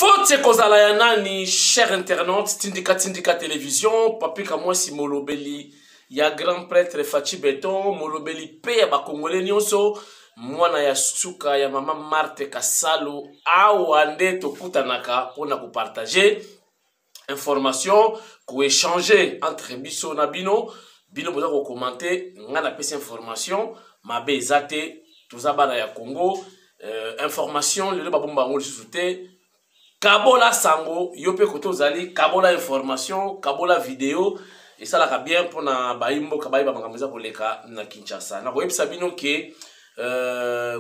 Faute kozala ya nani, cher internaute, Tindika Télévision, papi kamwa si molobeli, ya grand prêtre Fachi Beton, molobeli pe ya bakongole nyonso, mwana ya suka ya mama Marthe Kasalo, awande tokutanaka pona ku partager information, ku échanger entre biso na bino, bino boza ko commenter, ngana pesa information, mabe ezate, tozabana ya Congo, information, lelo babomba ngoli susute, Kabola sango, yope koto zali, kabola information, kabola vidéo, et ça la bien pour na baimbo kabayi ba makameza koleka na Kinshasa. Na koyebi sabino ke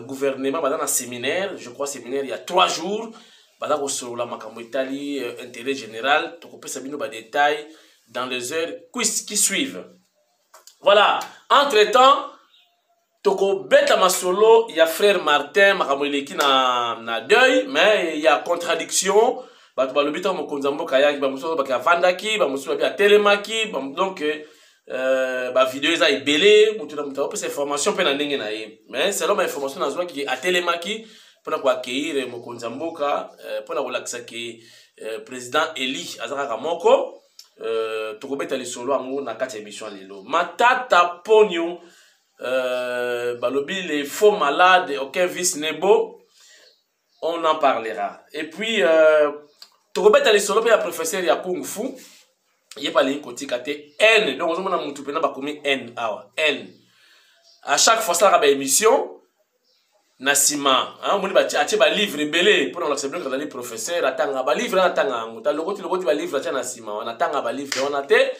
gouvernement bada na séminaire, je crois séminaire il y a 3 jours, bada ko solo la makambo Italie intérêt général, to kopesa bino ba détails dans les heures qui suivent. Voilà, entre-temps Toko beta masolo, il y a frère Martin, makamweleki na deuil, mais il y a contradiction. Bato balobita mo konzambo kaya ki ba muso ba ka vandaki, ba muso ba telemaki, donc ba vidéo za ebele, mutu na mutu pesa information pe na ndenge na ye. Mais c'est l'homme information na zwa ki a telemaki pona ko accueillir mo konzambo ka pona ko lakisa ki président Eli azaka moko toko beta le solo amu na kati émission lelo. Matata Pognon balobi les faux malades, aucun vice n'est beau, on en parlera. Et puis, Tokobet à l'isolo, il y a professeur ya Kung Fu, il y a pas les côtés kate N, donc on a mon tout pena comme N, N. À chaque fois, ça a une émission, Nassima, hein, on a un livre belé, pour l'accepter que les professeurs attendent un livre, attendent un logo, livre, Nassima, on attend un livre, on a té,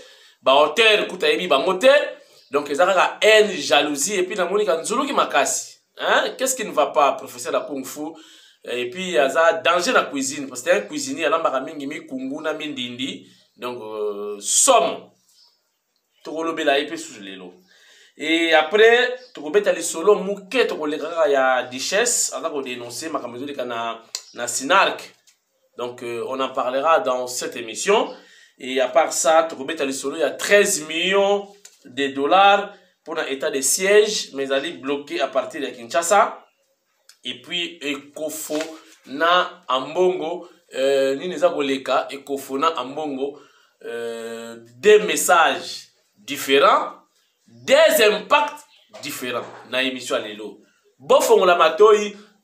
hôtel, Koutaïbi, motel. Donc, il y a haine, jalousie, et puis la monique en Zulu qui m'a cassé. Hein? Qu'est-ce qui ne va pas, professeur de Kung Fu? Et puis, il y a danger dans la cuisine. Parce que un cuisinier, il y a un kungu na mindindi. Donc, somme. Tokolobe la épée sous les lots. Et après, Tokobet a les solo, mouké, Tokolega, il y a Duchesse, on a dénoncé, ma caméra de na Sinark. Donc, on en parlera dans cette émission. Et à part ça, Tokobet a les solo, il y a 13 millions de dollars pour un état de siège, mais aller bloqué à partir de Kinshasa. Et puis, Ekofo na Ambongo, Nineza Goleka, Ekofo na Ambongo, des messages différents, des impacts différents dans l'émission Alelo. Bofon la matoi,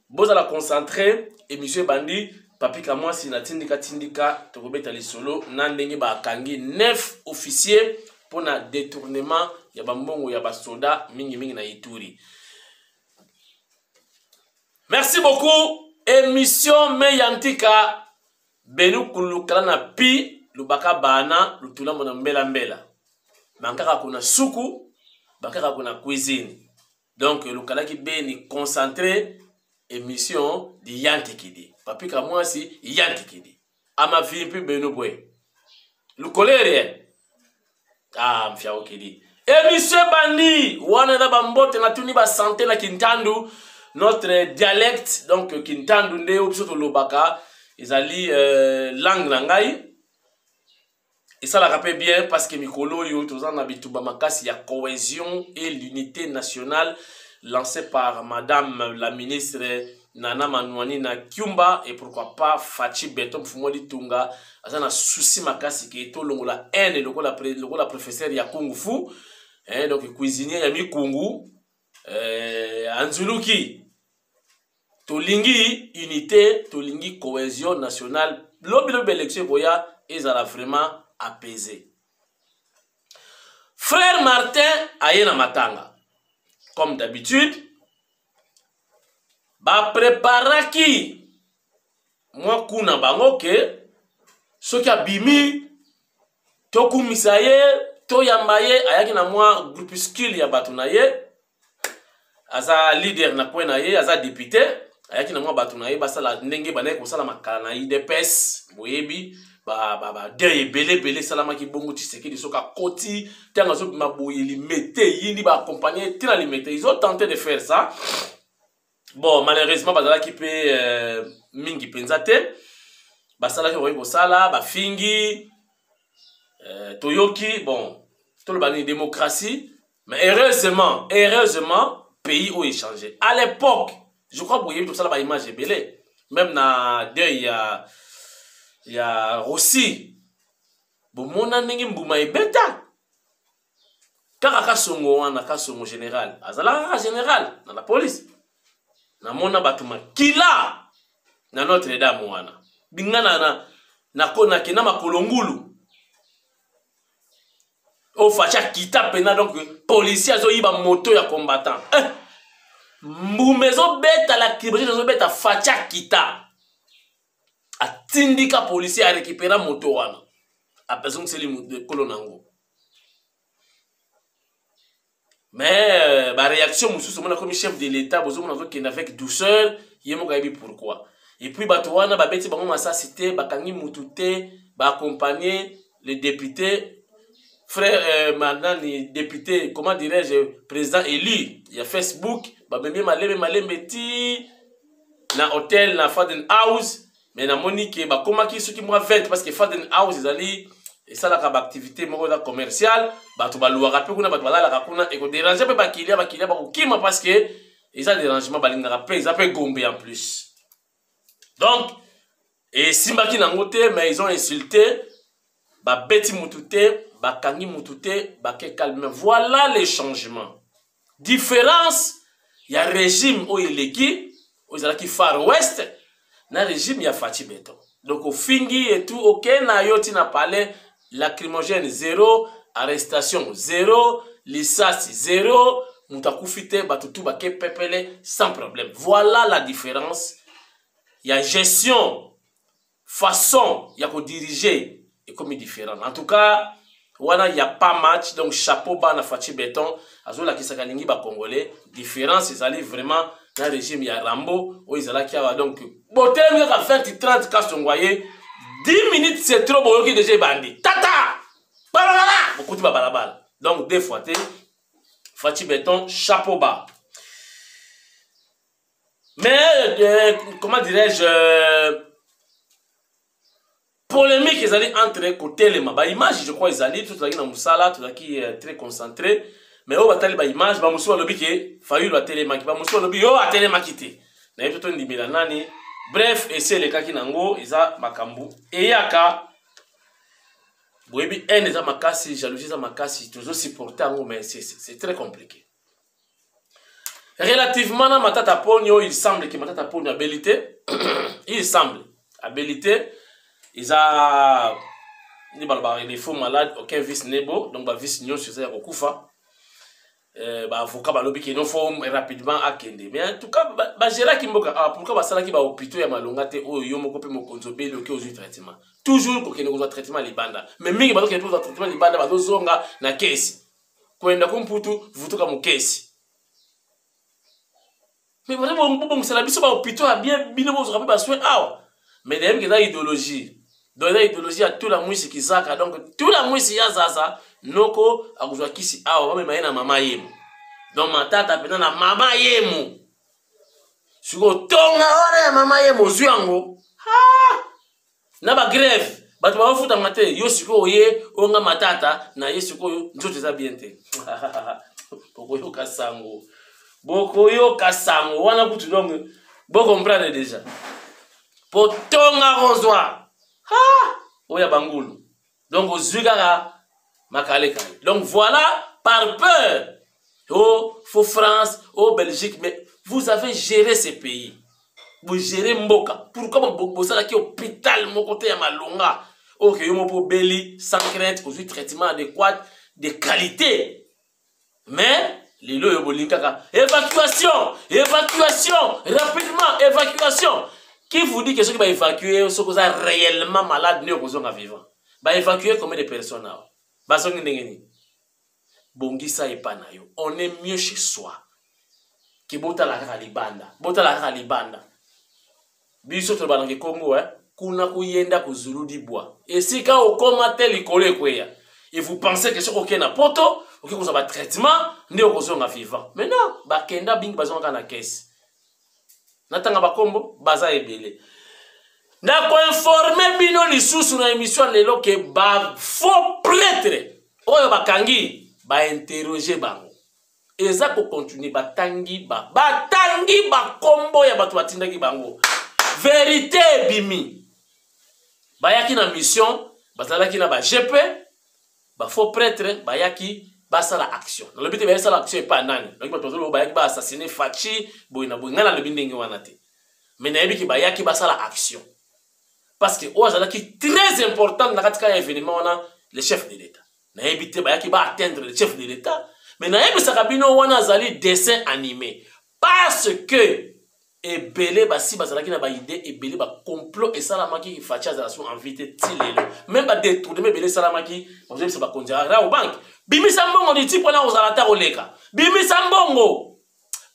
boza la concentrer, émission Bandi, papi kamwa si na tindika, tokobeta li solo, nandenge ba kangi 9 officiers pour un détournement, il y a bambongo, il y a basoda, mingi na Ituri. Merci beaucoup. Émission Meyantika, Benu Kulukala na pi, Lubaka Bana, Lutula mona mbela. Bankara kuna suku, bankara kuna cuisine. Donc, Lukala ki beni concentré, émission de Yantikidi. Papi kamwa si Yantikidi. Ama vimpi Benu Bwe. Lukolere. Ah, mfia okedi. Émission Bandi, wana da bambote na tuni ba santé na Kintandu, notre dialecte, donc Kintandu nde obsoto lobaka, ezali langue na ngai. Et ça la rappelle bien parce que mikolo yo tozana bituba makasi ya cohésion et l'unité nationale lancée par madame la ministre Nana Manouani na Kyumba et pourquoi pas Fachi Beton Fumoli Tunga azana souci makasi ke to longola haine lokola professeur ya Kung Fu donc cuisinier ya mikungu anzuluki tolingi unité tolingi cohésion nationale lobi élection boya ezala vraiment apaisé. Frère Martin ayena matanga comme d'habitude. Ba preparaki mwa kuna bango ke soki abimi tokumisa ye toyamba ye ayaki na mwa groupuscule ya bato na ye aza leader na point na ye aza député ayaki na mwa bato na ye basala ndenge banaki kosala makala na IDPS boyebi ba de ebele salamaki bongo Tshisekedi soka koti tanga zo maboyeli mete yindi ba accompagner tina limete ils ont tenté de faire ça. Bon, malheureusement, bazala ki pe mingi penzate. Basala ki ko sala, ba fingi toyoki, bon, tout le bani démocratie, mais heureusement, pays ont échangé. À l'époque, je crois que vous voyez tout ça ba image belé. Même na deuil ya Rossi bomona ndenge mbuma ebeta kaka kasongo wana kasongo général azalaka général na la police namona bato makila na Notre Dame wana bingana na kena makolongulu o facha kita pena donc policier azo yiba moto ya combattant mbumezo beta la kibri zo beta facha kita atindika policier a récupérer moto wana apeson c'est le kolonango mais ba réaction mususu mona comme chef de l'état bozo mona zo kenda avec douceur yemo kayebi pourquoi et puis bato wana ba beti bango masa cité bakangi mutute ba accompagner le député frère maintenant les députés comment dirais-je président élu il y a Facebook ba bembe malembe ti na hôtel na Faden House mais na monique ba komaki ceux qui moi 20 parce que Faden House ezali et ça la activité moko da commercial bato ba luaka pe kuna bato balala ka kuna et ko déranger pe ba kilia ba kokima parce que ils a dérangement balinga pe ils a pe gombe en plus donc et simbaki na ngote mais ils ont insulté ba beti mutute bakangi mutute bake calme voilà les changements différence il y a régime au ileki aux alaki far west na régime ya Fachi Beton donc au fingi et tout ok na yoti na palais lacrymogène 0 arrestation 0 lisasi 0 mutakufite batutu bake pepele sans problème voilà la différence il y a gestion façon ya ko diriger et comme différent en tout cas wana y a pas match donc chapeau bas na Fachi Beton azola kisaka lingi ba congolais différence ils allaient vraiment dans régime ya Rambo où ils allaient qui a donc botem ka 20 30 cas ngwaye 10 minutes c'est trop boyo qui déjà bandi tata balala beaucoup de balabala donc des fois Fachi Beton chapeau bas mais comment dirais-je polémique ils allaient entre côté les ma image je crois ils allaient tout là qui na musala tout là qui est très concentré mais au batali ba image ba musu lobi ke fayu la télé maki ba musu lobi yo a télé makité na yeto ndimela nani bref et c'est les cas qui nango isa makambu et yaka boyebi en eza makasi jalousie eza makasi toujours supporter ngo mais c'est très compliqué relativement na matata ponyo il semble que matata ponyo habilité il semble habilité ils a les faux malades aucun vice nebo donc ba vice nyo sur ça ya kokufa ba avocat ba lobi ki no faut rapidement akende mais en tout cas ba gérer ki mboka pourquoi ba sala ki ba hôpital ya malonga te o yo moko pe mokonzo be le aux traitement toujours ko kene ko traitement libanda mais mingi ba ko ko traitement libanda ba zonga na kesi kwenda kumputu vutuka mu kesi mais vraiment bon musala biso ba hôpital bien bino bo zo ba soin awa mais d'ailleurs que dans idéologie dans l'idéologie à tout la mouisse qui zaka donc tout la mouisse ya zaza noko akuzwa kisi awa ba mema na mama yemu donc matata pena na mama yemu siko tonga ora ya mama yemu zwango ha na ba grève bato ba futa mate yo siko oye onga matata na yesiko nzote za bien te bokoyo kasango wana kutu donc bo comprendre déjà potonga rozwa ha oya bangulu donc ozugara makale kale donc voilà par peur oh faut France oh Belgique mais vous avez géré ces pays vous gérez mboka pourquoi vous ça qui hôpital mon côté ya malonga OK yo mo po beli sans crainte aux traitement adéquat de qualité mais les lots yo bolinkaka évacuation rapidement évacuation. Qui vous dit que ceux qui vont évacuer sont réellement malades ne sont pas vivants? Va évacuer combien de personnes? On est mieux chez soi. Que bota la libanda. Bota la libanda. Biso to banange Congo kuna kuyenda kuzulu di bois. Et si quand on comate likole kweya, et vous pensez que ce qu'on a poto, OK vous avez traitement, ne sont pas vivants. Mais non, ba kenda bing bazon kana caisse. Natanga bakombo baza ebele na ko informer bino lisusu na émission lelo ke ba faux prêtre oyo bakangi ba interroger bango eza ko continuer batangi bakombo ya bato batindaki bango vérité bimi bayaki na mission bazalaki na ba GP ba faux prêtre bayaki basala action na lobi te basala action pas nani donc bato bayaki ba assassiner Fachi boyina boyina na lobi ndenge wana te mais na yebiki bayaki basala action parce que ozalaki très important na katika événement wana le chef de l'état na yebite bayaki ba atteindre le chef de l'état mais na yebisaka bino wana azali dessin animé parce que ebele basi bazalaki na ba idée ebele ba complot et salamaki ki Fachi azalation invité tilelo même ba détourner ebele salamaki bazali se ba konjara au banque bimisa mbongo ni tipo na ozalata oleka bimisa mbongo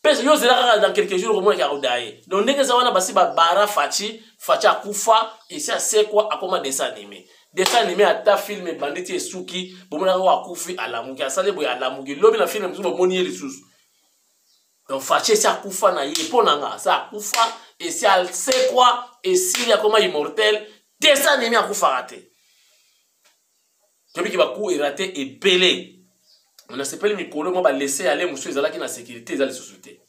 pesa yo zela dans quelques jours au moins ka odaye donc ndenge za wana basi ba bara Fachi akufa et ça c'est quoi akoma dessin animé ata film banditi esuki bomona ko akufi alamuki asale boy alamuki lobi na film mzuba moni ye lisusu. Donc Fachi c'est akufa na ye ponanga ça akufa et c'est quoi et s'il y a comme immortel dessin animé akufa raté. Qui va coup raté et belé. On a s'appelé Mikolo moi ba laisser aller monsieur ezalaki na sécurité ezali société.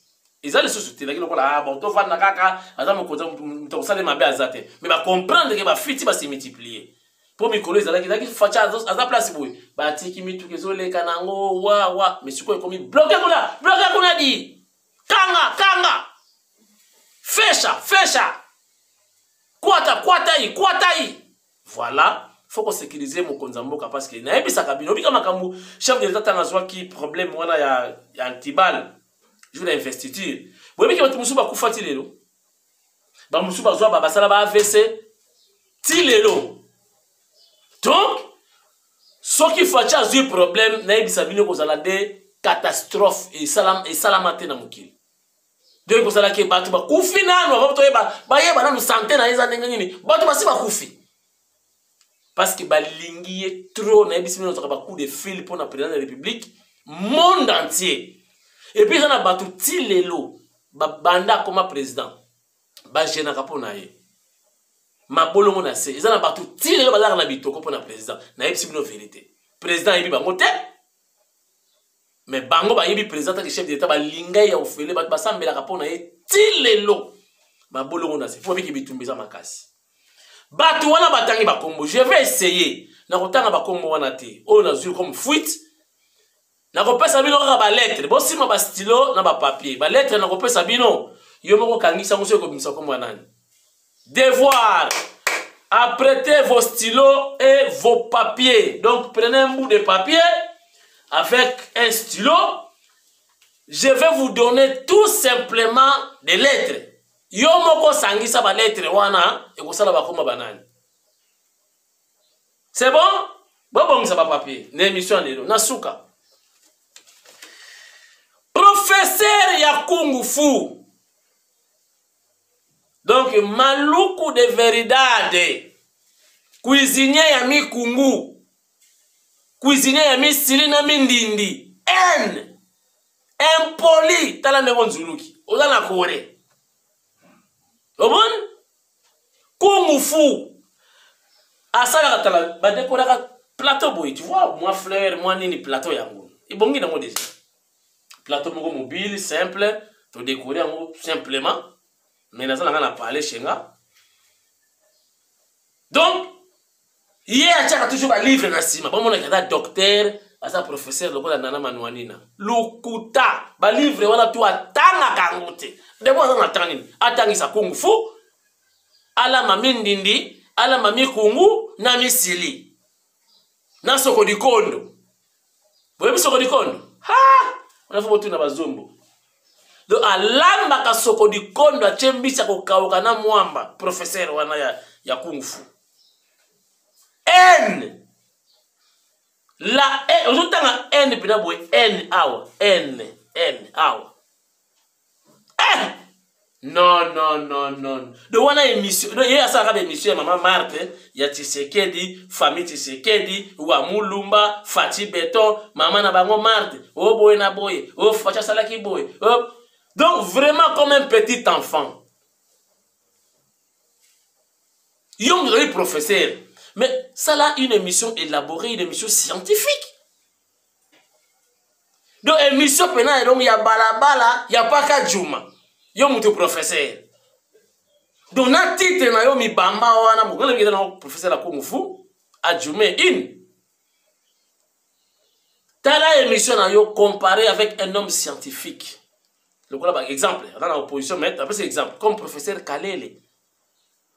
Ezali société là qui lokola ah bon to va na kaka aza mo ko sale mabe azate mais ba comprendre que ba fiti ba se multiplier. Pour Mikolo ezalaki Fachi aza place boy ba tiki mitu kezoleka nango wa mais siko ekomi bloqué kuna di. Kanga fesha kwata voilà faut qu'on sécuriser mon konzamboka parce que na ebisa kabino bika makambu chef de l'état tangazwa ki problème wana ya antibal jour d'investiture boyebi ki batu musuba kufati lelo ba musuba zwa ba sala ba AVC ti lelo donc soki Fachi azwi problème na ebisa bino kozala de catastrophe et salamate na mukili. Donc ko sala ke batu ba kufi nano ba to ba yeba na santé na eza ndenge nini batu ba si ba kufi parce que ba lingi trop na ebisi bino ba coup de fil pour na président de la République monde entier et puis ça na batu ti lelo ba banda comme président ba jena kapo na ye mabolongo na se eza na batu ti lelo ba la na bitoko pour na président na ebisi bino vérité président yebi ba ngote. Mais bango ba yebi président de chef d'état ba linga ya ofele ba sambela kapona ye tilelo ba bolongo na se faut biki bitumbiza makasi batu wana batangi ba kombo je vais essayer na kotanga ba kombo wana te o na zulu comme fuite na kopesa bino ka ba lettre bo sima ba stylo na ba papier ba lettre na kopesa bino yo moko kangisa ngoso ko bimisa kombo nani devoir apprêtez vos stylos et vos papiers donc prenez un bout de papier avec un stylo, je vais vous donner tout simplement des lettres. Yo moko sangisa ba lettre wana e ko sala ba koma banani. C'est bon? Bon ça va papier. Na émission lelo na suka. Professeur ya Kung Fu. Donc maluku de verdade. Cuisinier ya mi kungu. Cuisinier ya misili na mindindi impoli tala nebo nzuluki oza na kore obon Kung Fu asala tala ba décorer plateau boy tu vois moi fleur moi nini plateau yango ibongi nango déjà plateau moko mobile simple to décorer yango simplement mais na sala na parler chenga donc hier a toujours un livre na sima bon mon kata docteur asa professeur lokola nana manwanina lukuta ba livre wana tu atanga kangote debo na tangini atangisa Kung Fu ala mamindindi ala mami kungu na misili na soko di kondo boyebi soko di kondo ha on a fait botu na bazombo do alamba ka soko di kondo achembisa ko kauka na mwamba professeur wana ya Kung Fu N. La N. Vous avez N. N. Hour. N. Hour. Non. De wana émission. Il y a ça comme émission. Maman Marthe. Il y a Tshisekedi. Famille Tshisekedi. Wa Mulumba. Fati Beton. Maman Nabango Marthe. Oh boy na boy. Oh Facha Salaki boy. Oh. Donc vraiment comme un petit enfant. Yom le professeur. Mais ça là, une émission élaborée, une émission scientifique. Donc, émission pénale, donc il y a balabala, il n'y a pas qu'à Djouma. Il y a mon professeur. Donc, na titre na yo mi bamba wana mo ngale ngela professeur la Kung Fu adjumé in. Tala émission na yo comparé avec un homme scientifique. Le voilà par exemple, dans l'opposition mais après c'est exemple comme professeur Kalele.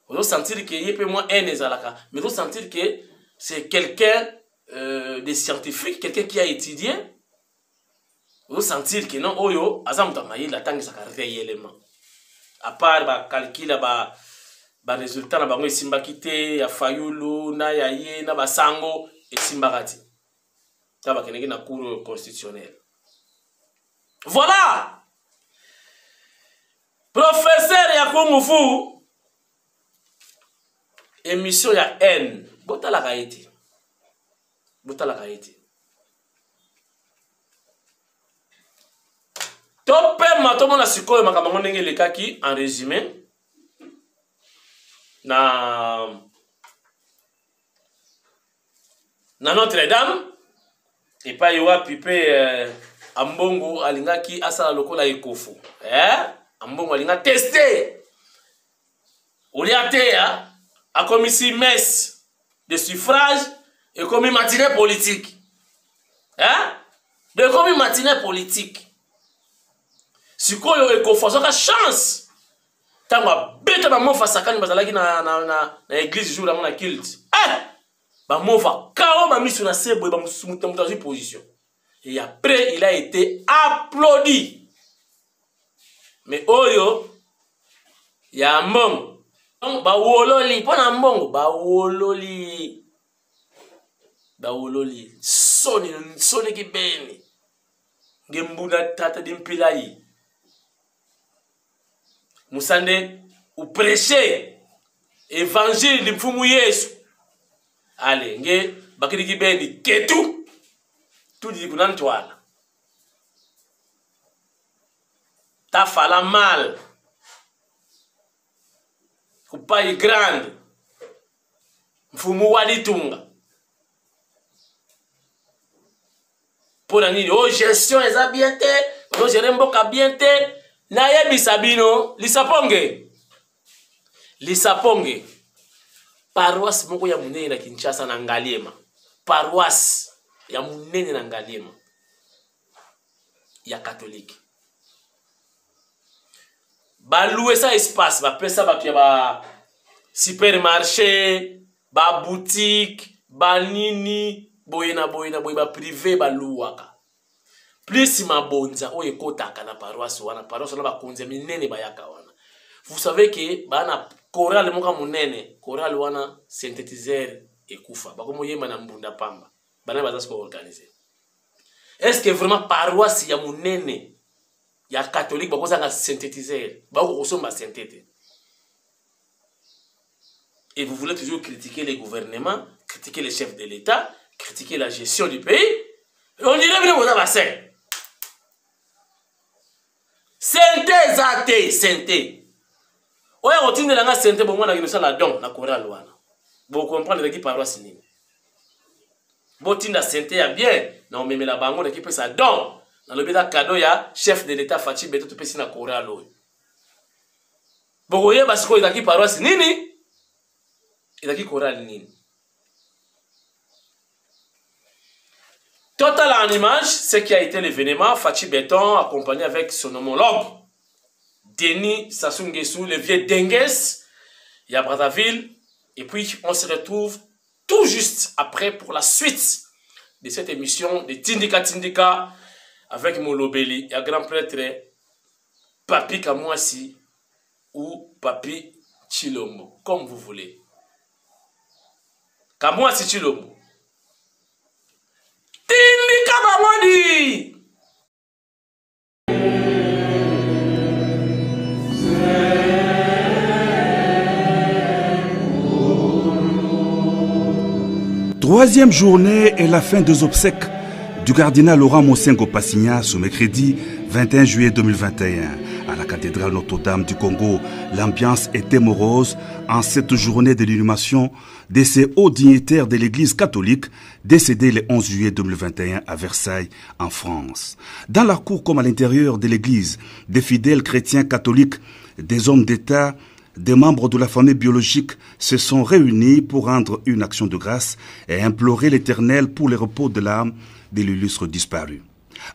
On doit sentir que il peut moins un ezalaka, mais on doit sentir que c'est quelqu'un de scientifique, quelqu'un qui a étudié. On doit sentir que non oyo azam tamayi la tangi sa réellement. À part ba calcul ba résultat na bango esimba kité ya fayulu na ya ye na basango esimba kati. Ça va kenenge na cour constitutionnelle. Voilà. Professeur ya Kung Fu émission ya N bota la kaiti. Bota la kaiti. Topé matomo na sikoyo makambo ndenge lekaki en résumé na Notre-Dame et pas yoa pipe ambongo alingaki asala lokola ekofu ambongo alinga tester oliatea a commis messe de suffrage et commis matinée politique de commis matinée politique sikoyo ekofu soka chance tango beta ba mofa sakani bazalaki na église jour na culte ba mofa kao ba misu na sebo ba musumuta muta position et après il a été applaudi mais oyo ya mbongo ba wololi pona mbongo ba wololi soni kibeni ngembuna tata dimpilai musande ou prêcher évangile de mfumu Yesu allez nge bakiri kibeni ketu tout dit kunan twala ta fala mal kupai grande mfumu walitunga pour la nini oh gestion eza bien te oh gérer mboka bien te na yebisa bino lisaponge paroisse moko ya munene na Kinshasa na Ngaliema paroisse ya munene na Ngaliema ya catholique ba louer ça espace ba pesa ba pia ba supermarché ba boutique ba nini boyena ba privé ba louaka plus mabonza oye kotaka na paroisse wana ba konze minene ba yaka wana. Vous savez que bana chorale moka munene chorale wana synthétiseur ekufa bakomo yema na mbunda pamba bana bazasko organiser. Est-ce que vraiment paroisse ya munene ya catholique bakoza nga synthétiseur bako kosomba synthète? Et vous voulez toujours critiquer les gouvernements, critiquer les chefs de l'État, critiquer la gestion du pays? On dirait bien qu'on a passé. Synthé. Oya rotine la nga synthé bon na kinosa la don na chorale wana. Bon comprendre qui paroisse nini. Botinda synthé ya bien na omemela bango na kipe sa don. Na lobeta cadeau ya chef de l'État Fachi Beto to pesi na chorale oyo. Bokoye basiko itaki paroisse nini? Itaki chorale nini? Total en image, ce qui a été l'événement, Fachi Béton accompagné avec son homologue, Denis Sassou Nguesso, le vieux Dengues, et à Brazzaville. Et puis, on se retrouve tout juste après pour la suite de cette émission de Tindika avec Molobeli, et grand prêtre Papi Kamouassi ou Papi Chilombo, comme vous voulez. Kamouassi Chilombo. Tindika Bamodi. Troisième journée et la fin des obsèques du cardinal Laurent Mosengo Passigna ce mercredi 21 juillet 2021 à la cathédrale Notre-Dame du Congo. L'ambiance était morose en cette journée de l'inhumation de ces hauts dignitaires de l'Église catholique décédés le 11 juillet 2021 à Versailles, en France. Dans la cour comme à l'intérieur de l'Église, des fidèles chrétiens catholiques, des hommes d'État, des membres de la famille biologique se sont réunis pour rendre une action de grâce et implorer l'Éternel pour le repos de l'âme de l'illustre disparu.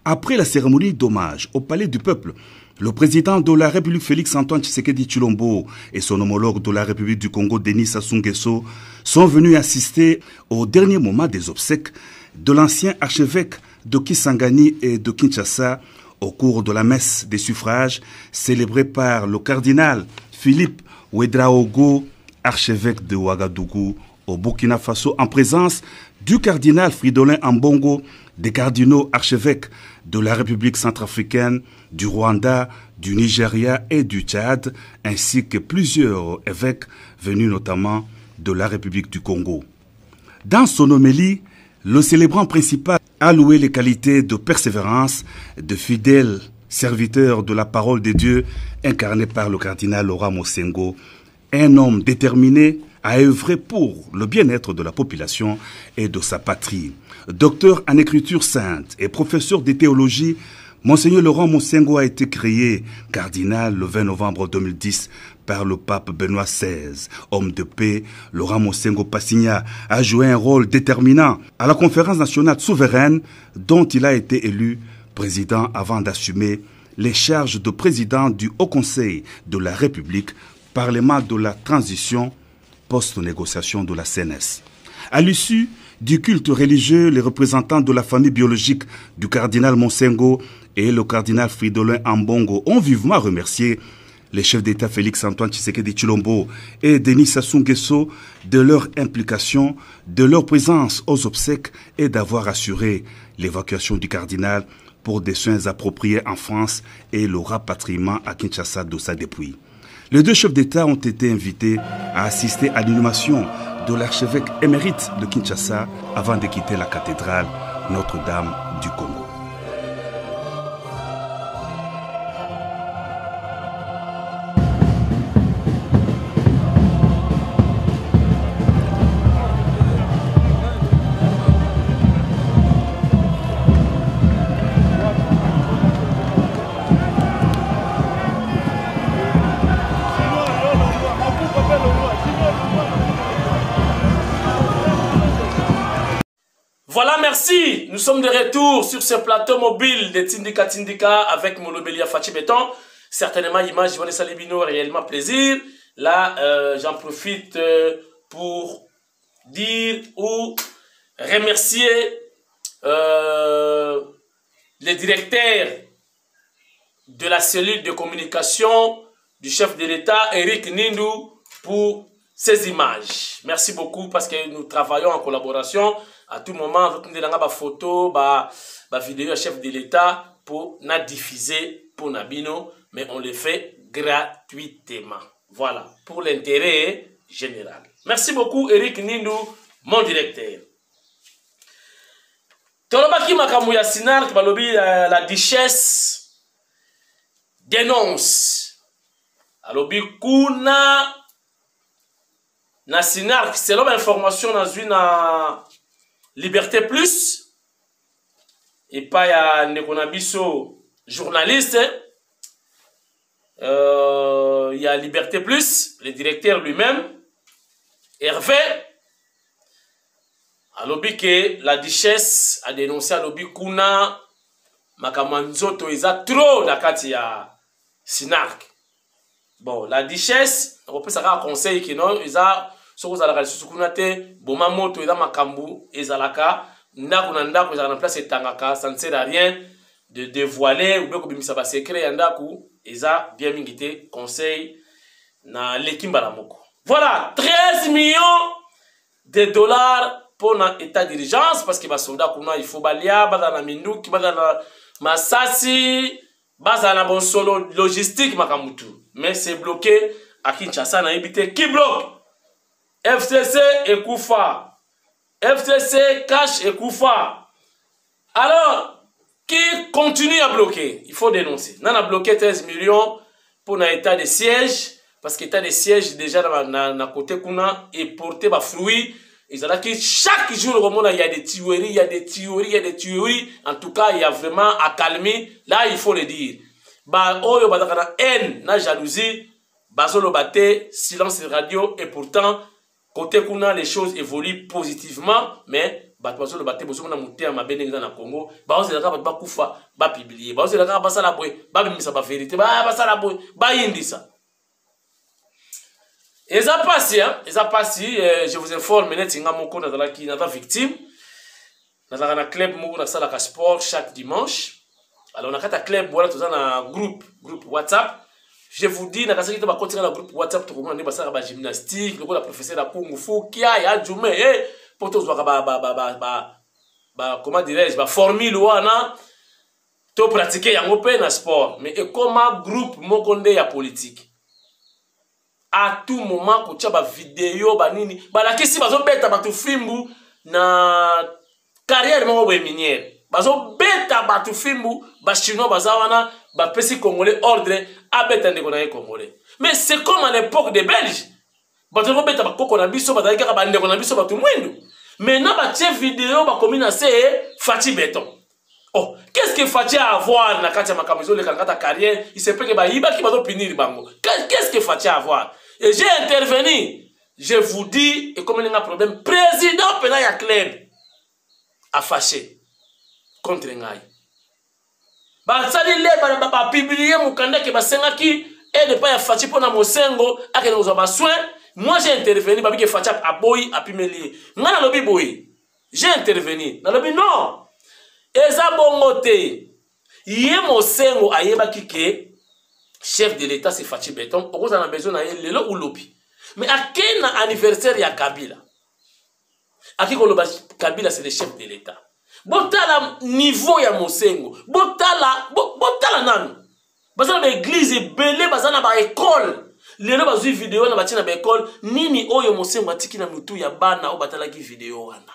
Après la cérémonie d'hommage au Palais du Peuple, le président de la République Félix-Antoine Tshisekedi Tshilombo et son homologue de la République du Congo Denis Sassou Nguesso sont venus assister au dernier moment des obsèques de l'ancien archevêque de Kisangani et de Kinshasa au cours de la messe des suffrages célébrée par le cardinal Philippe Ouedraogo, archevêque de Ouagadougou au Burkina Faso, en présence du cardinal Fridolin Ambongo, des cardinaux archevêques de la République centrafricaine, du Rwanda, du Nigeria et du Tchad, ainsi que plusieurs évêques venus notamment de la République du Congo. Dans son homélie, le célébrant principal a loué les qualités de persévérance, de fidèle serviteur de la parole de Dieu, incarné par le cardinal Laurent Mosengo, un homme déterminé à œuvrer pour le bien-être de la population et de sa patrie. Docteur en écriture sainte et professeur de théologie, Monseigneur Laurent Mosengo a été créé cardinal le 20 novembre 2010 par le pape Benoît XVI. Homme de paix, Laurent Mosengo Passigna a joué un rôle déterminant à la conférence nationale souveraine dont il a été élu président avant d'assumer les charges de président du Haut Conseil de la République, Parlement de la transition post-négociation de la CNS. À l'issue du culte religieux, les représentants de la famille biologique du cardinal Mosengo et le cardinal Fridolin Ambongo ont vivement remercié les chefs d'État Félix-Antoine Tshisekedi Tshilombo et Denis Sassou Nguesso de leur implication, de leur présence aux obsèques et d'avoir assuré l'évacuation du cardinal pour des soins appropriés en France et le rapatriement à Kinshasa de sa dépouille. Les deux chefs d'État ont été invités à assister à l'inhumation de l'archevêque émérite de Kinshasa avant de quitter la cathédrale Notre-Dame du Congo. Voilà, merci. Nous sommes de retour sur ce plateau mobile de Tindika Tindika avec Molobelia Fachi Béton. Certainement, image Vanessa Libino, réellement plaisir. Là, j'en profite pour dire ou remercier les directeurs de la cellule de communication du chef de l'État, Eric Nindou, pour ces images. Merci beaucoup parce que nous travaillons en collaboration. À tout moment, vous avez des photos, des vidéos chef de l'État pour nous diffuser pour Nabino, mais on le fait gratuitement. Voilà, pour l'intérêt général. Merci beaucoup, Eric Nindou, mon directeur. Tolobaki Makamouya Sinar, la duchesse dénonce. Alobi Kuna na Sinar, selon l'information dans une Liberté Plus, et pas ya Nekonabiso journaliste, il y a Liberté Plus, le directeur lui-même, Hervé, à l'objet que la duchesse a dénoncé à l'objet Kuna Makamanzoto isa trop d'akati ya Sinark. Bon, la duchesse, on peut savoir un conseil qui non, isa so vous allez sur kunate boma moto eza makambu ezalaka ndako na ndako ezala na place etangaka, ça ne sert à rien de dévoiler ou bien kobimisa ba secret ya ndako eza bien mingité conseil na lekimba la moko. Voilà, 13 millions de dollars pour un état d'urgence parce que ba soldat kuna il faut balia baza na minduki baza na masasi baza na bon solo logistique makamutu, mais c'est bloqué à Kinshasa na ibité qui bloque. FCC et Koufa. FCC cache et Koufa. Alors, qui continue à bloquer? Il faut dénoncer. On a bloqué 13 millions pour un état de siège. Parce que l'état de siège, déjà, dans côté Kuna, est porté par fruits. Et c'est là que chaque jour, au monde, il y a des tueries, il y a des tueries, il y a des tueries. En tout cas, il y a vraiment accalmie. Là, il faut le dire. Bah, oh, il y a haine, la jalousie. Bazolo Bate, silence radio, et pourtant, côté Kuna, les choses évoluent positivement, mais Bazolo Bate, Bazolo Mouté, ma bénédiction dans le Congo, Bazolo Bate, Bakoufa, ba publier, Bazolo Bate, Basalaboué, Babimisa, ba vérité, Basalaboué, ba Indisa. Et ça passe, hein, et ça passe, je vous informe, Netinga Moko, Nadala victime, Nadala club Moko, Nadala sport chaque dimanche. Alors, on a un club, voilà, tout ça, un groupe WhatsApp. Je vous dis, na kasaki to ba continuer le groupe WhatsApp to komona ndeba sala ba gymnastique, le professeur la Kung Fu kia ya jume pour to zwa comment dirais-je ba formule wana to pratiquer yango pe na sport, mais et comme groupe mokonde ya politique. À tout moment ko tia ba vidéo ba nini, ba la kisi bazo beta ba to fimbu na carrière mo bo minière. Bazo beta ba to fimbu ba chinois bazawana ba pesi congolais ordre à beta ndeko congolais. Mais c'est comme à l'époque des Belges. Bazo beta ba koko na biso ba dalika ba ndeko na biso ba to mwindu. Maintenant ba tie vidéo ba komina c'est Fati Béton. Oh, qu'est-ce que Fati a à voir na kati ya makamizo le kata carrière, il se peut que ba yiba ki bazo punir bango. Qu'est-ce que Fati a à voir? Et j'ai intervenu. Je vous dis, et comme il y a un problème, président Penaya Club a fâché contre Ngai. Basali le ba publier mukanda ke basengaki et de pas ya Fati pona mosengo akene ozaba soin. Moi j'ai intervenu ba bike Fati a boy a pimeli. Ngana lobi boy. J'ai intervenu. Na lobi non. Eza bongote. Yé mosengo ayeba kike chef de l'État c'est Fati Béton. On a besoin na lelo ou lobi. Mais à quel anniversaire ya Kabila? À qui Kabila c'est le chef de l'État. Botala niveau ya mosengo. Botala nanu. Bazana ba église belé, bazana ba école. Lelo bazui vidéo na batina ba école. Nini oyo mosengo atiki na mutu ya bana o batala ki vidéo wana.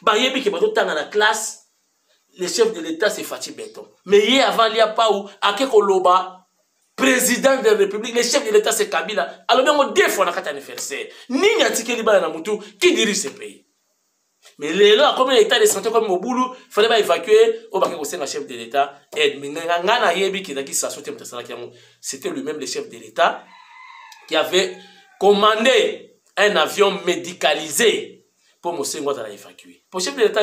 Ba yebi ke bato tanga na classe. Le chef de l'État c'est Fati Béton. Mais yé avant lia pa ou ake koloba président de la République, le chef de l'État c'est Kabila. Alors bien on deux fois na kata anniversaire. Nini atiki li bana na mutu qui dirige ce pays. Mais là, comme l'État de santé comme au boulot, il fallait pas évacuer au bac au chef de l'État. C'était lui-même le chef de l'État qui avait commandé un avion médicalisé pour Mosengo à évacuer. Pour le chef de l'État,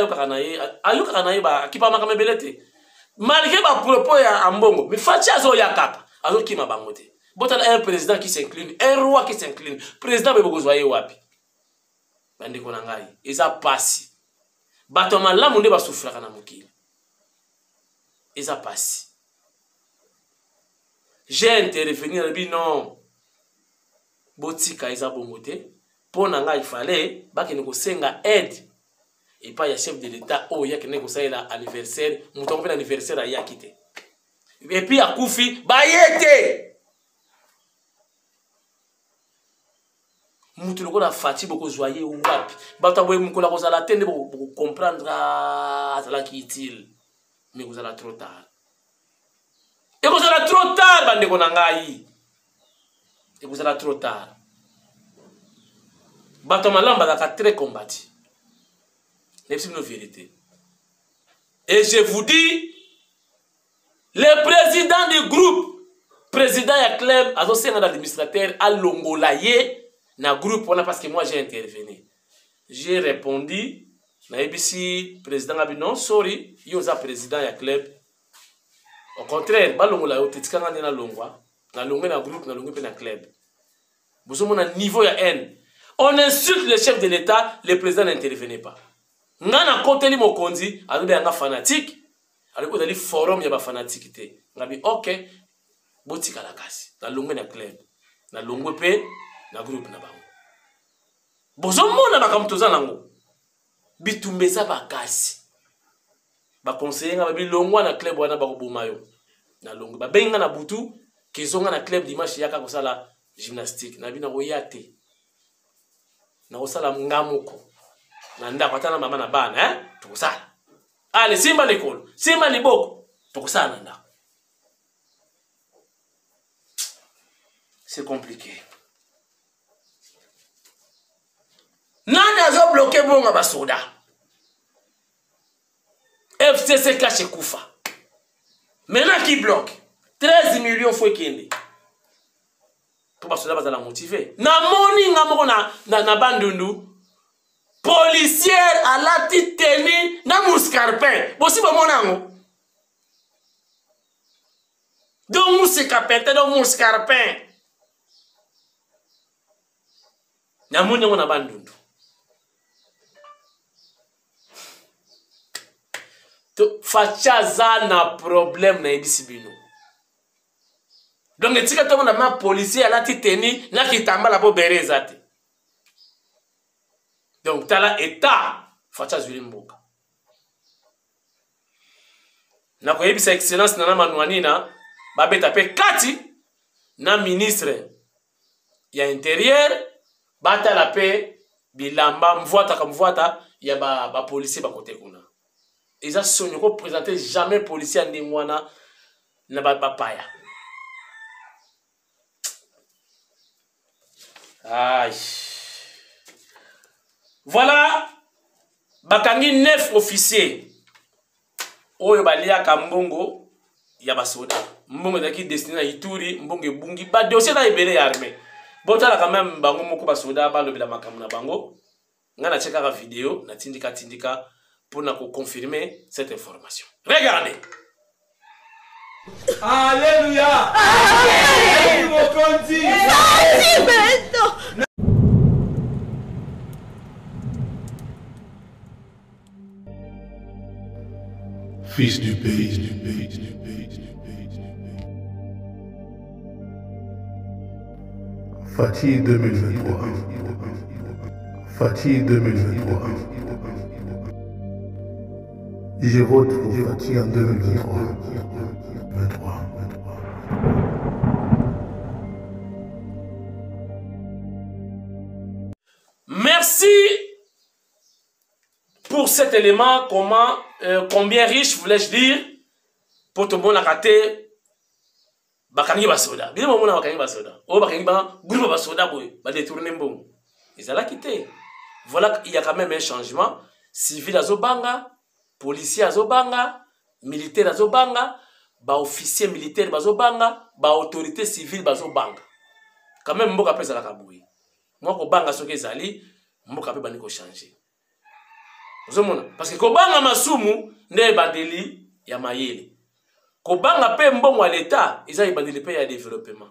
malgré ma propos à Ambongo, mais Fatia Zoyakaka, alors qui m'a bangoté. Un président qui s'incline, un roi qui s'incline, président Bebogozoye Wapi. Bandeko nangai eza pasi bato malamu nde basufraka na mokili eza pasi. J'ai intervenu na bi non botika eza bongote pona ngai fallait bakene ko senga aide et pas ya chef de l'État o ya kene ko saela anniversaire muto ko anniversaire ya kité et puis akufi bayete mutu lokola Fati boko joyeux ou wapi bata boye mukola ko zala tende boko comprendre zala ki utile mais vous allez trop tard et vous allez trop tard bande ko nangai et vous allez trop tard bata malamba da très combattu c'est une vérité et je vous dis le président du groupe président ya club associé à l'administrateur à Longolaye na groupe on a parce que moi j'ai intervenu. J'ai répondu na ABC président abi non sorry yoza président ya club. Au contraire balongo la yotetika ngani na longwa na longwe na groupe na longwe pe na club. Bozo mona niveau ya haine. On insulte le chef de l'État, le président n'intervenait pas. Ngana koteli mokonzi azobe nga fanatique. Aliko dali forum ya ba fanatique te. Ngabi OK botika la kasi na longwe na club. Na longwe pe na groupe na bango. Bozo mona bakamtoza nango. Bitumbeza bakasi. Ba conseiller nga babi longwa na club wana ba kobomayo. Na longwe ba benga na butu kezonga na club dimanche yaka kosala gymnastique na bina oyate. Na kosala ngamoko. Na ndako atana mama na bana tukosala. Allez simba l'école, simba liboko, tukosala na ndako. C'est compliqué. Nani azo bloqué bonga basoda. FCC cache Koufa. Maintenant qui bloque 13 millions fois kende. que basoda bazala motivé na moni nga moko na bandundu policière alati teni na mouscarpin bosi bamonango donc mouscarpin donc mouscarpin na moni yango na bandundu to facha za na problème na yebisi bino donc etika to na policier alati teni na kitambala po bereza te donc tala état facha zwili mboka na koyebisa excellence na manuanina babeta pe kati na ministre ya intérieur batala pe bilamba mvwata ya ba policier ba kote kuna ils ont sonné qu'on présentait jamais policier à Ningwana na bapaya. Aïe. Voilà, bakangi 9 officiers. Oyo balia kambongo ya basoda. Mbongo daki destiné à Ituri, mbongo bungi ba dossier na ebele ya armée. Botala quand même bango moko basoda ba lobela makamu na bango. Ngana cheka ka vidéo na tindika pour nous confirmer cette information. Regardez. Alléluia. Fils du pays, Fatih 2023. Fatih 2023. Je vote pour Fatih en 2023. Merci pour cet élément. Combien riche voulais-je dire pour tout le monde à rater bakangi basoda. Bien mon bakangi basoda. Oh bakangi ba groupe basoda boy ba détourner mbongo. Ils allaient quitter. Voilà, il y a quand même un changement. Civil azobanga, policier azobanga, militaire azobanga, ba officier militaire bazobanga, ba autorité civile bazobanga. Quand même mboka pesa la kabouyi. Moi ko banga soke zali, mboka pe bani ko changer. Parce que ko banga masumu ne bandeli ya mayele. Ko banga pe mbongo à l'état, ils ont bandeli pe ya développement.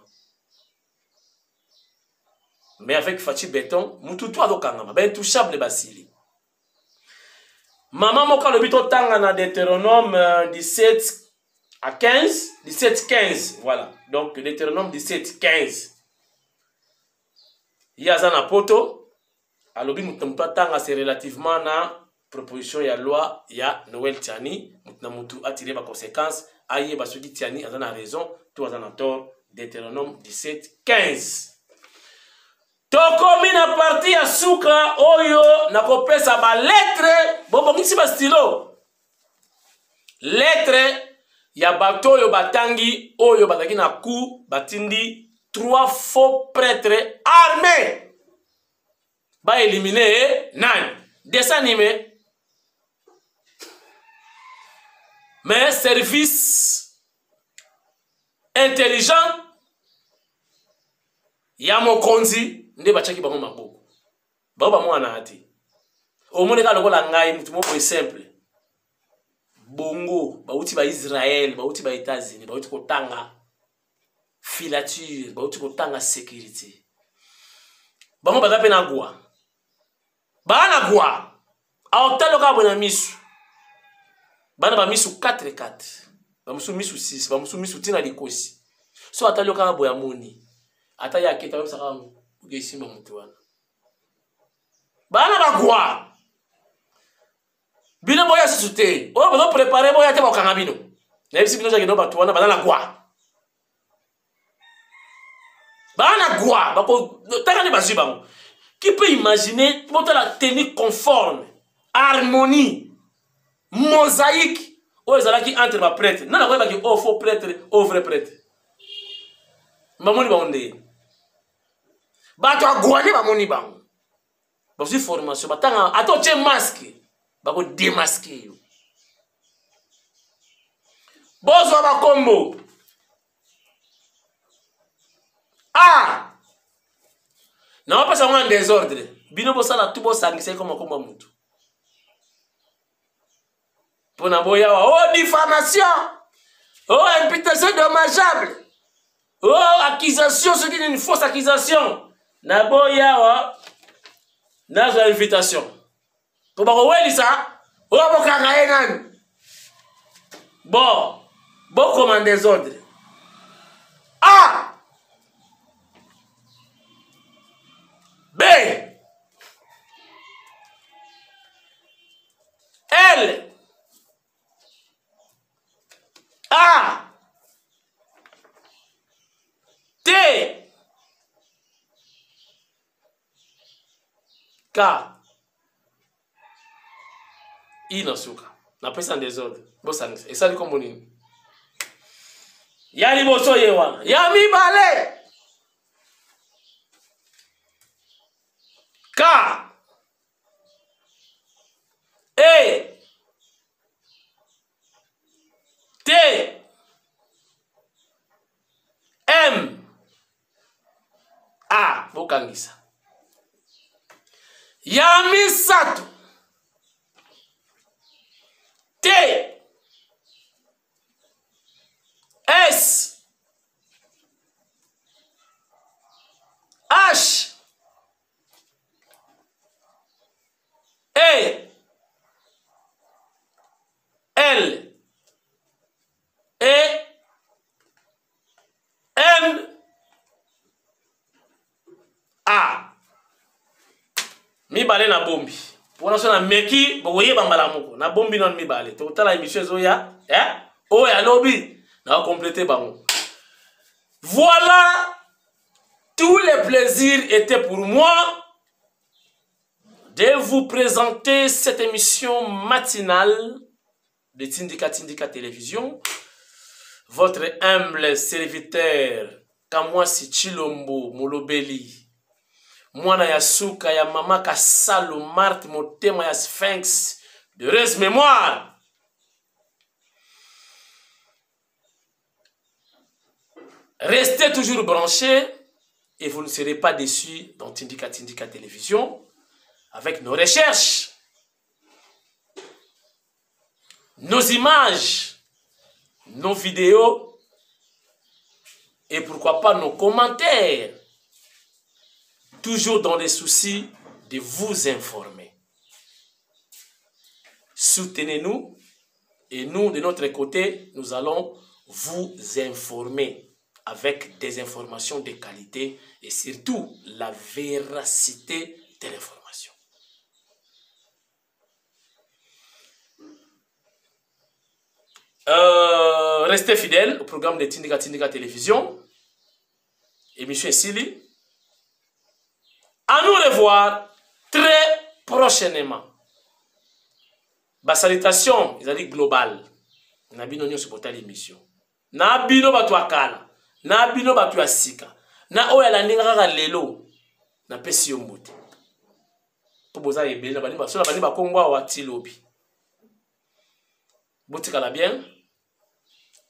Mais avec Fatih Béton, mututu azokangama, ben touchable basili. Maman moka le bito tanga na Deutéronome 17 à 15, 17-15, voilà. Donc Deutéronome 17-15. Yazana poto, alobi mutu tanga c'est relativement na proposition ya loi ya Noël Tiani, mutu mutu attirer ba conséquences, aye ba soki Tiani azana raison, tout azana tort. Deutéronome 17-15. Tokomi na parti ya suka oyo na kopesa ba lettre bobongisi ba stylo. Lettre ya bato oyo batangi oyo bataki na coup batindi 3 faux prêtres armés. Ba éliminer nani? Dessin animé. Mais service intelligent ya mokonzi nde bachaki bango maboko ba mwana ati omoneka lokola ngai mutu moko simple bongo bauti ba Israël bauti ba États-Unis bauti kotanga filature bauti kotanga sécurité bango baza pe na gwa bana gwa aotalo ka bona misu bana ba misu 4-4 ba musu misu 6 ba musu misu tina likosi so atalo ka boya moni ata ya keta websa ka ugesimba mutu wana bana bagwa bino boya sisute o bazo préparer boya te bakanga bino na yebisi bino jaki no batu wana bana la gwa bana gwa bako taka ne bazi bango qui peut imaginer pour la tenue conforme harmonie mosaïque o ezalaki entre ba prêtre nana ko baki o faux prêtre o vrai prêtre mamoni baonde bato agwani bamoni bango bazi formation batanga ato che masque bako démasquer yo bozo ba kombo Non, pas seulement un désordre. Bino bosala tout bo sangise comme komba mutu. Pour naboya oh diffamation. Oh imputation dommageable. Oh accusation, ce qui est une fausse accusation. Naboya wa nazo invitation. Pour ba weli ça. Oh bokanga enani. Bon comme un désordre. A. B. L. A. T. K. I na suka. Na pesa en désordre. Bosan. Et ça, comme on Yali boso yewana. Yami bale. K. E. T. M. A. Bokangisa. Yami satu. T. S. H. E. L. E. M. A. Mibale na bombi. Pona so na meki boye bambala moko. Na bombi non mibale. To tala émission zoya, oya lobby. Na compléter bango. Voilà, tous les plaisirs étaient pour moi de vous présenter cette émission matinale de Tindika Tindika Télévision. Votre humble serviteur Kamwasi Chilombo Molobeli, Mwana Yasuka ya Mama Kasalo Marthe Motema ya Sphinx de reste mémoire. Restez toujours branchés et vous ne serez pas déçus dans Tindika Tindika Télévision avec nos recherches, nos images, nos vidéos et pourquoi pas nos commentaires. Toujours dans les soucis de vous informer. Soutenez-nous et nous, de notre côté, nous allons vous informer avec des informations de qualité et surtout la véracité de l'information. Restez fidèles au programme de Tindika Tindika Télévision. Émission Sili. À nous revoir très prochainement. Ba salutation, ils ont dit global. Nabino nyo supporter l'émission. Nabino batu akala. Nabino batu asika. Na oya la ninga kaka lelo. Na pesi yo mbote. Po boza ebele na bani ba so na bani ba kongwa wa tilobi. Botika la bien.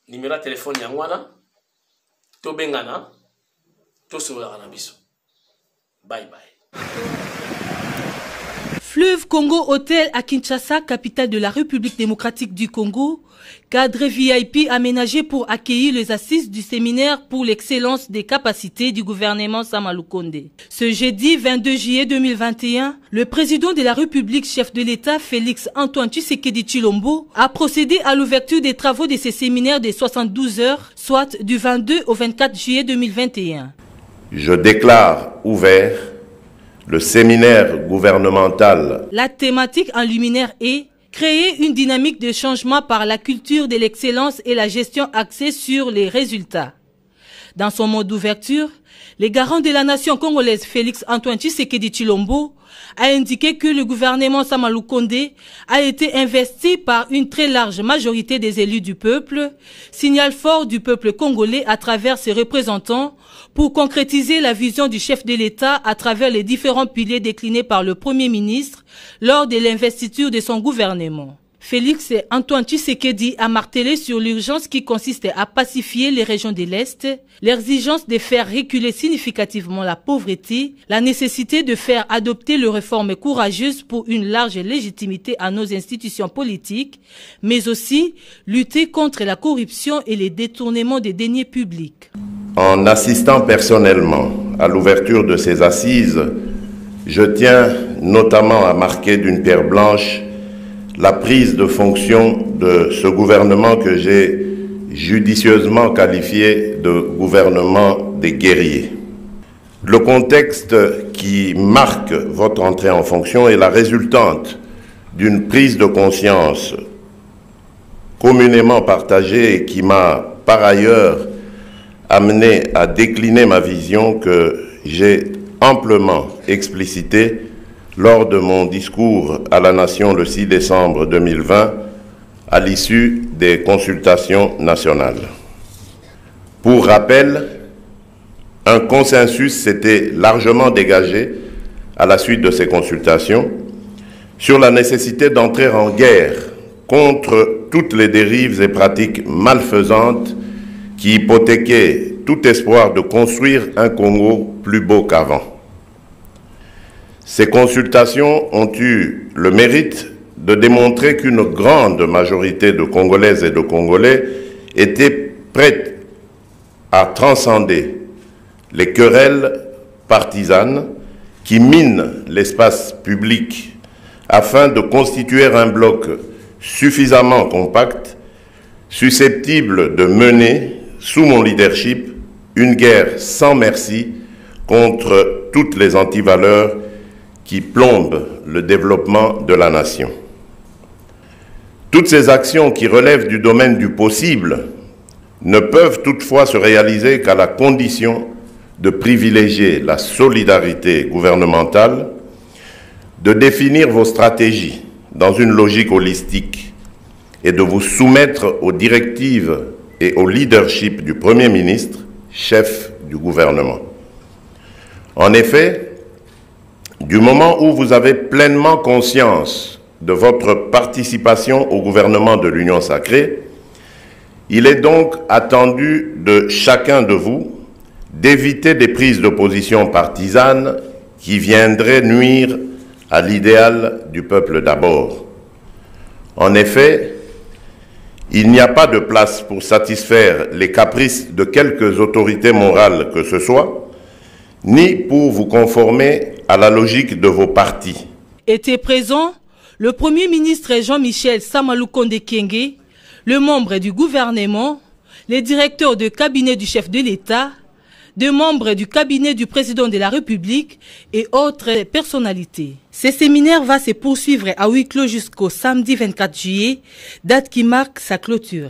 Numéro de téléphone ya ngwana. To bengana. To sola na biso. Bye bye. Fleuve Congo Hôtel à Kinshasa, capitale de la République démocratique du Congo, cadre VIP aménagé pour accueillir les assises du séminaire pour l'excellence des capacités du gouvernement Sama Lukonde. Ce jeudi 22 juillet 2021, le président de la République, chef de l'État, Félix Antoine Tshisekedi Tshilombo, a procédé à l'ouverture des travaux de ce séminaire de 72 heures, soit du 22 au 24 juillet 2021. Je déclare ouvert le séminaire gouvernemental. La thématique en luminaire est créer une dynamique de changement par la culture de l'excellence et la gestion axée sur les résultats. Dans son mot d'ouverture, le garant de la nation congolaise Félix Antoine Tshisekedi Tshilombo a indiqué que le gouvernement Sama Lukonde a été investi par une très large majorité des élus du peuple, signal fort du peuple congolais à travers ses représentants pour concrétiser la vision du chef de l'État à travers les différents piliers déclinés par le Premier ministre lors de l'investiture de son gouvernement. Félix Antoine Tshisekedi a martelé sur l'urgence qui consiste à pacifier les régions de l'Est, l'exigence de faire reculer significativement la pauvreté, la nécessité de faire adopter les réformes courageuses pour une large légitimité à nos institutions politiques, mais aussi lutter contre la corruption et les détournements des deniers publics. En assistant personnellement à l'ouverture de ces assises, je tiens notamment à marquer d'une pierre blanche la prise de fonction de ce gouvernement que j'ai judicieusement qualifié de gouvernement des guerriers. Le contexte qui marque votre entrée en fonction est la résultante d'une prise de conscience communément partagée et qui m'a par ailleurs amené à décliner ma vision que j'ai amplement explicitée lors de mon discours à la Nation le 6 décembre 2020 à l'issue des consultations nationales. Pour rappel, un consensus s'était largement dégagé à la suite de ces consultations sur la nécessité d'entrer en guerre contre toutes les dérives et pratiques malfaisantes qui hypothéquaient tout espoir de construire un Congo plus beau qu'avant. Ces consultations ont eu le mérite de démontrer qu'une grande majorité de Congolaises et de Congolais étaient prêts à transcender les querelles partisanes qui minent l'espace public afin de constituer un bloc suffisamment compact, susceptible de mener, sous mon leadership, une guerre sans merci contre toutes les antivaleurs qui plombent le développement de la nation. Toutes ces actions qui relèvent du domaine du possible ne peuvent toutefois se réaliser qu'à la condition de privilégier la solidarité gouvernementale, de définir vos stratégies dans une logique holistique et de vous soumettre aux directives et au leadership du Premier ministre, chef du gouvernement. En effet, du moment où vous avez pleinement conscience de votre participation au gouvernement de l'Union sacrée, il est donc attendu de chacun de vous d'éviter des prises de position partisanes qui viendraient nuire à l'idéal du peuple d'abord. En effet, il n'y a pas de place pour satisfaire les caprices de quelques autorités morales que ce soit, ni pour vous conformer à la logique de vos partis. Était présent le Premier ministre Jean-Michel Samalukonde Kyenge, le membre du gouvernement, les directeurs de cabinet du chef de l'État, des membres du cabinet du président de la République et autres personnalités. Ce séminaire va se poursuivre à huis clos jusqu'au samedi 24 juillet, date qui marque sa clôture.